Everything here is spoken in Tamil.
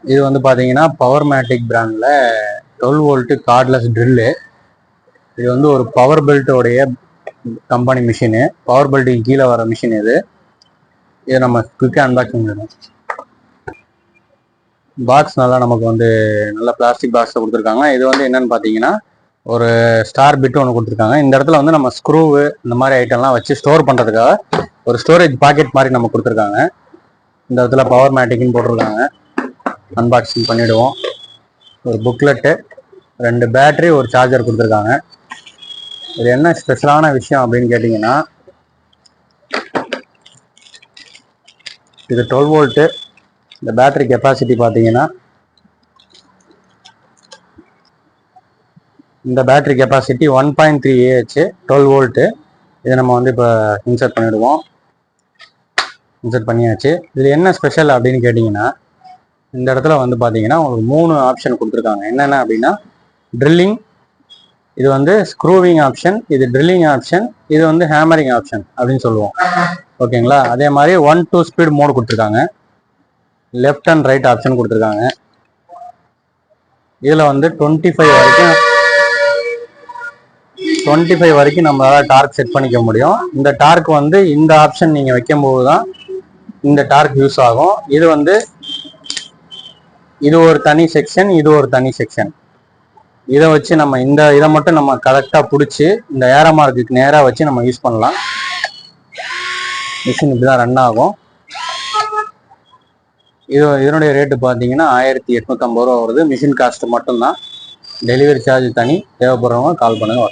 இது வந்து பார்த்தீங்கன்னா பவர்மேட்டிக் பிராண்டில் 12 வோல்ட்டு கார்ட்லெஸ் ட்ரில்லு. இது வந்து ஒரு பவர் பெல்ட்டோடைய கம்பெனி மிஷினு. பவர் பெல்ட்டுக்கு கீழே வர மிஷின் இது. இதை நம்ம குயிக்காக அன்பாக்சிங் பண்ணணும். பாக்ஸ் நல்லா நமக்கு வந்து நல்ல பிளாஸ்டிக் பாக்ஸில் கொடுத்துருக்காங்க. இது வந்து என்னன்னு பார்த்தீங்கன்னா ஒரு ஸ்டார் பிட்டு ஒன்று கொடுத்துருக்காங்க. இந்த இடத்துல வந்து நம்ம ஸ்க்ரூவு இந்த மாதிரி ஐட்டம்லாம் வச்சு ஸ்டோர் பண்ணுறதுக்காக ஒரு ஸ்டோரேஜ் பாக்கெட் மாதிரி நம்ம கொடுத்துருக்காங்க. இந்த இடத்துல பவர் மேட்டிக்னு போட்டிருக்காங்க. அன்பாக்சிங் பண்ணிவிடுவோம். ஒரு புக்லெட்டு, 2 பேட்டரி, ஒரு சார்ஜர் கொடுத்துருக்காங்க. இது என்ன ஸ்பெஷலான விஷயம் அப்படின்னு கேட்டிங்கன்னா, இது 12 வோல்ட்டு. இந்த பேட்டரி கெப்பாசிட்டி பார்த்தீங்கன்னா, இந்த பேட்டரி கெப்பாசிட்டி 1.3 AH 12 வோல்ட்டு. இதை நம்ம வந்து இப்போ இன்சர்ட் பண்ணிவிடுவோம். இன்சர்ட் பண்ணியாச்சு. இதில் என்ன ஸ்பெஷல் அப்படின்னு கேட்டிங்கன்னா, இந்த இடத்துல வந்து பார்த்தீங்கன்னா உங்களுக்கு 3 ஆப்ஷன் கொடுத்துருக்காங்க. என்னென்ன அப்படின்னா, ட்ரில்லிங், இது வந்து ஸ்க்ரூவிங் ஆப்ஷன், இது ட்ரில்லிங் ஆப்ஷன், இது வந்து ஹேமரிங் ஆப்ஷன் அப்படின்னு சொல்லுவோம். ஓகேங்களா? அதே மாதிரி 1-2 ஸ்பீட் மோடு கொடுத்துருக்காங்க. லெஃப்ட் அண்ட் ரைட் ஆப்ஷன் கொடுத்துருக்காங்க. இதில் வந்து 25 வரைக்கும் நம்மளால் டார்க் செட் பண்ணிக்க முடியும். இந்த டார்க் வந்து இந்த ஆப்ஷன் நீங்கள் வைக்கும்போது தான் இந்த டார்க் யூஸ் ஆகும். இது வந்து இது ஒரு தனி செக்ஷன், இது ஒரு தனி செக்ஷன். இதை வச்சு நம்ம இதை மட்டும் நம்ம கரெக்டாக பிடிச்சி இந்த ஏரோ மார்க்குக்கு நேராக வச்சு நம்ம யூஸ் பண்ணலாம். மிஷின் இப்படி தான் ரன் ஆகும். இதனுடைய ரேட்டு பார்த்தீங்கன்னா 1850 ரூபா வருது. மிஷின் காஸ்ட் மட்டும்தான். டெலிவரி சார்ஜ் தனி. தேவைப்படுறவங்க கால் பண்ணுங்க.